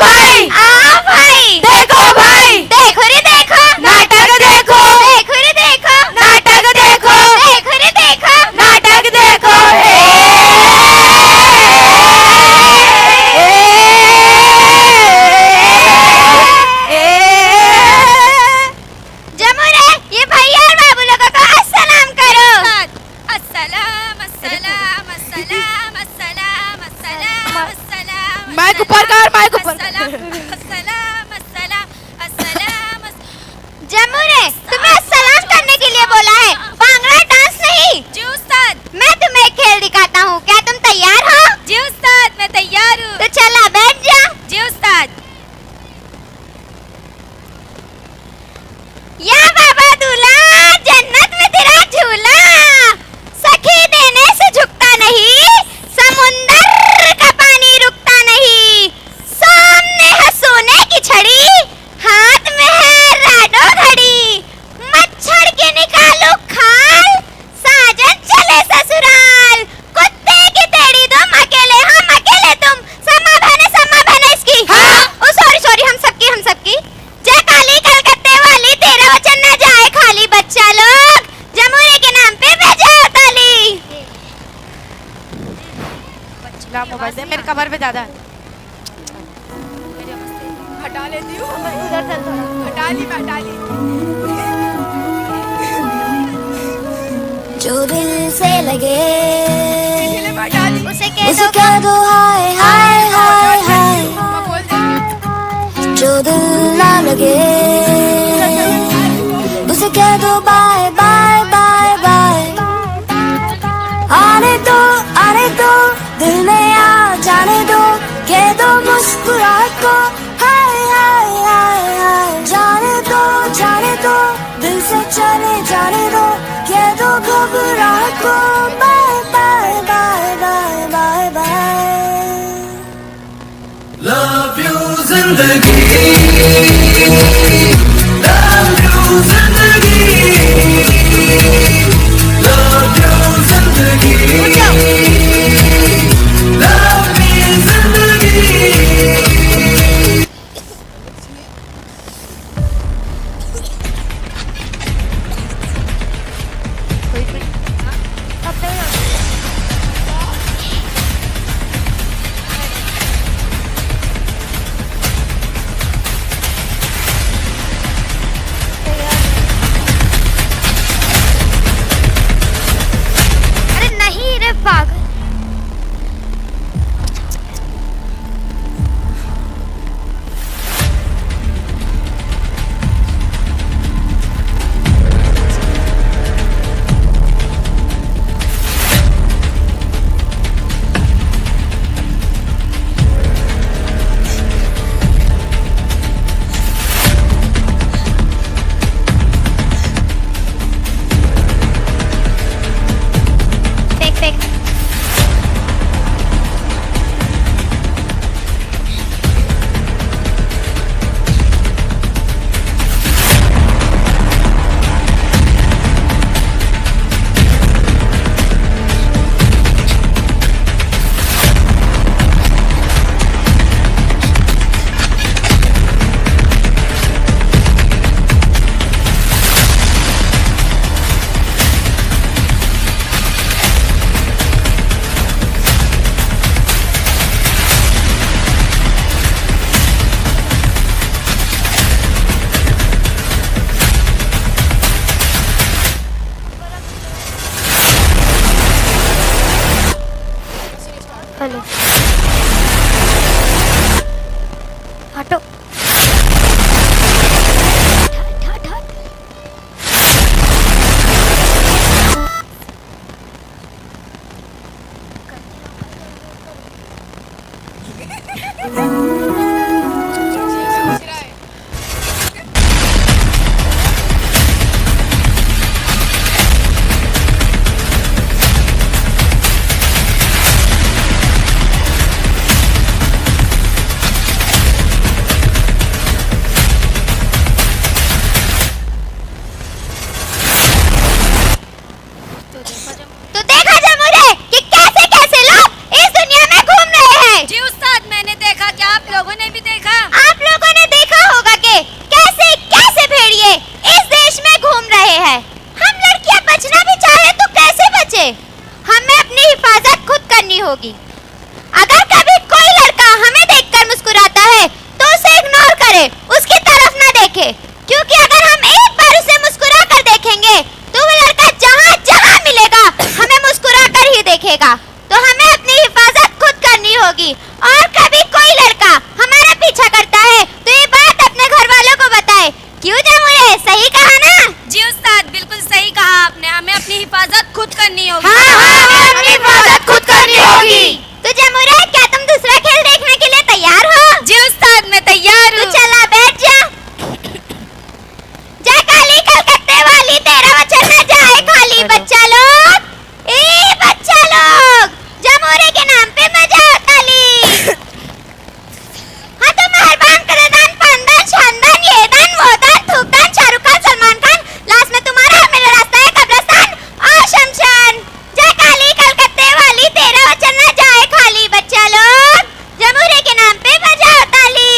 भाई, आ भाई, देखो भाई, देखो रे देखो, नाटक देखो, देखो रे देखो, नाटक देखो, देखो रे देखो, नाटक देखो। जमुरे, ये भैया और बाबू लोगों को अस्सलाम करो। अस्सलाम अस्सलाम अस्सलाम अस्सलाम अस्सलाम अस्सलाम माइक ऊपर कर, माइक ऊपर। अस्सलाम अस्सलाम अस्सलाम। जमुरे, तुम्हें अस्सलाम करने के लिए बोला है, भांगड़ा डांस नहीं। जी उस्ताद। मैं तुम्हें एक खेल दिखाता हूँ, क्या तुम तैयार हो? जी उस्ताद, मैं तैयार हूँ। तो चला बैठ जा। जी उस्ताद। या बाबा दूल्हा, जन्नत में तेरा झूला, सखी देने से झुकता नहीं, समुंदर का पानी रुकता नहीं, सामने है सोने की छड़ी, हाथ में है राडो घड़ी, मच्छर के निकालो खाल, साजन चले ससुराल, कुत्ते की तेड़ी तुम अकेले, हम अकेले तुम, समा बहने इसकी। हाँ? ओ सॉरी हम सबकी जय काली कलकत्ते वाली, तेरा वचन न जाए खाली, बच्चा लोग जमुरे के नाम पे भेजा ताली। ला मोबाइल दे, मेरे कमर पे ज्यादा है। हटा लेती हूँ, हटा ली। जो दिल से लगे उसे उसे कह दो हाय हाय हाय हाय, जो दिल ना लगे उसे कह दो बाय बाय बाय बाय। आने दो दिल में आ जाने दो, कह दो मुस्कुराहट को हाय हाय हाय हाय। जाने दो दिल से चले जाने दो, कह दो घबराहट को bye bye bye bye bye bye. Love you जिंदगी, love you जिंदगी, love you जिंदगी, love me जिंदगी। अरे नहीं रे पागल। फेंक हेलो, हटो। तो देखा जमुरे कि कैसे कैसे लोग इस दुनिया में घूम रहे हैं। जी उस्ताद, मैंने देखा क्या होगी। अगर कभी कोई लड़का हमें देखकर मुस्कुराता है तो उसे इग्नोर करे, उसकी तरफ ना देखे, क्योंकि अगर हम एक बार उसे मुस्कुरा कर देखेंगे तो वो लड़का जहाँ जहाँ मिलेगा हमें मुस्कुरा कर ही देखेगा। तो हमें अपनी हिफाजत खुद करनी होगी। और कभी कोई लड़का हमारा पीछा करता है तो ये बात अपने घर वालों को बताए। क्यों जमुरे, सही कहा ना? जी उस्ताद, बिल्कुल सही कहा आपने। हमें अपनी हिफाजत खुद करनी होगी। हाँ हाँ, हमें अपनी हिफाजत खुद करनी होगी। तो जमुरे, क्या तुम दूसरा खेल देखने के लिए तैयार हो? जी उस्ताद, मैं तैयार तो हूँ। चला बैठ जा। जय काली कलकत्ते वाली, तेरा वचन न जाए खाली। बच्चा लोग, ए बच्चा लोग, जमुरे के नाम पे मजा ताली। हाँ तो मेहरबान करे दान, पानदान, शानदान, ये दान, वो दान, थूक दान, शाहरुख खान, सलमान खान, लास्ट में तुम्हारा मेरा रास्ता है कब्रिस्तान और शमशान। जय काली कलकत्ते वाली, तेरा वचन न जाए खाली। बच्चा लोग, जमुरे के नाम पे बजाओ ताली।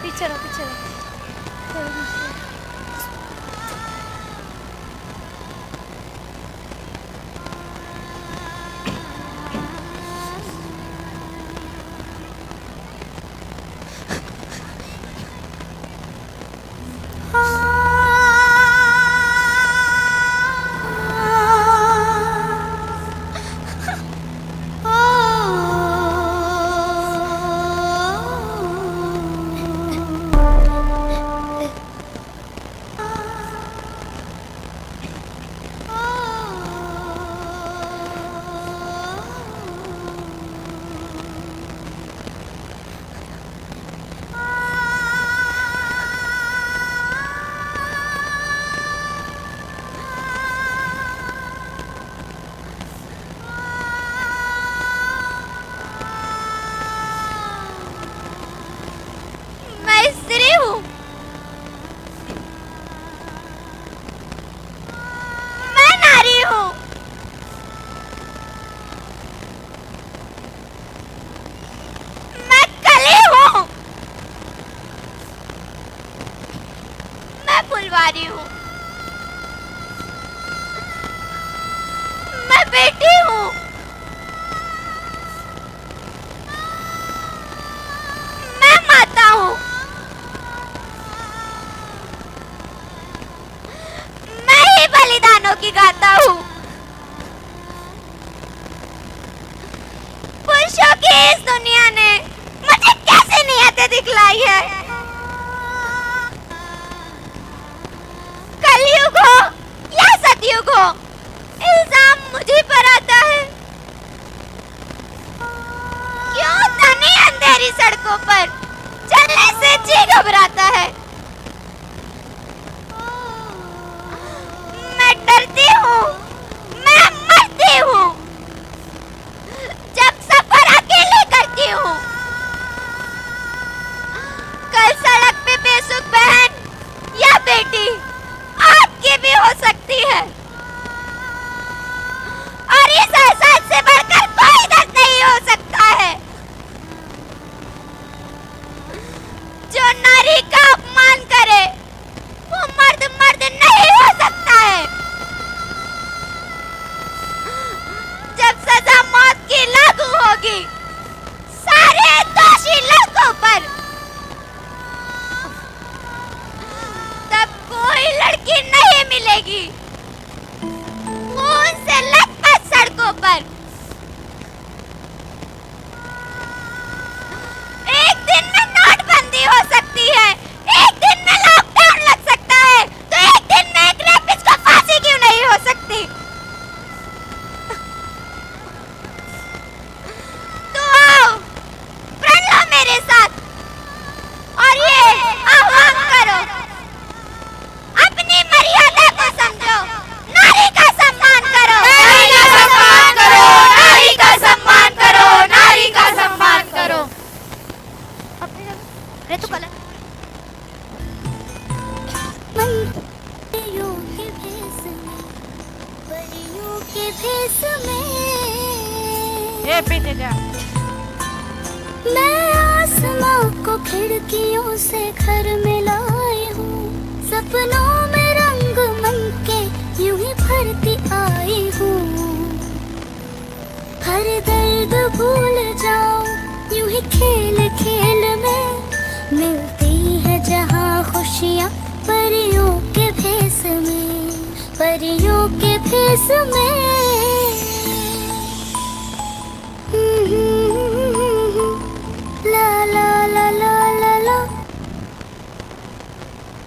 पीछे रहो, पीछे रहो। मैं स्त्री हूँ, मैं नारी हूँ, मैं कली हूँ, मैं फुलवारी हूँ, मैं बेटी हूँ, मैं माता हूँ, मैं ही बलिदानों की गाता हूँ। पुरुषों की इस दुनिया ने मुझे कैसे नियतें दिखलाई है। कलयुग हो या सतयुग हो, इल्जाम मुझे पर आता है। क्यों तनी अंधेरी सड़कों पर चलने से जी घबराता है। मैं डरती हूँ, मैं मरती हूँ जब सफर अकेले करती हूँ। कल सड़क पे बेसुख बहन या बेटी आपकी भी हो सकती है। और इस एहसास से बढ़कर कोई दर्द नहीं हो सकता है। जो नारी का अपमान करे वो मर्द मर्द नहीं हो सकता है। जब सजा मौत की लागू होगी सारे दोषी लड़कों पर, तब कोई लड़की नहीं मिलेगी खून से लथपथ सड़कों पर। एक दिन में नोटबंदी हो सकती है, एक दिन में लॉकडाउन लग सकता है, तो एक दिन में एक रेपिस्ट को फांसी क्यों नहीं हो सकती। तो आओ प्रण लो मेरे साथ और ये आह्वान करो, अपनी मर्यादा को समझो, नारी का सम्मान करो, नारी का सम्मान करो, नारी का सम्मान करो, नारी का सम्मान करो। अरे तू गलत। परियों के भेस में, परियों के भेस में ए पीछे जा। मैं आसमां को खिड़कियों से घर में लाई हूँ, सपनों में रंग मन के यूं ही भरती आई हूँ। हर दर्द भूल जाओ यूं ही खेल खेल में, मिलती है जहाँ खुशियाँ परियों के भेस में, परियों के भेस में।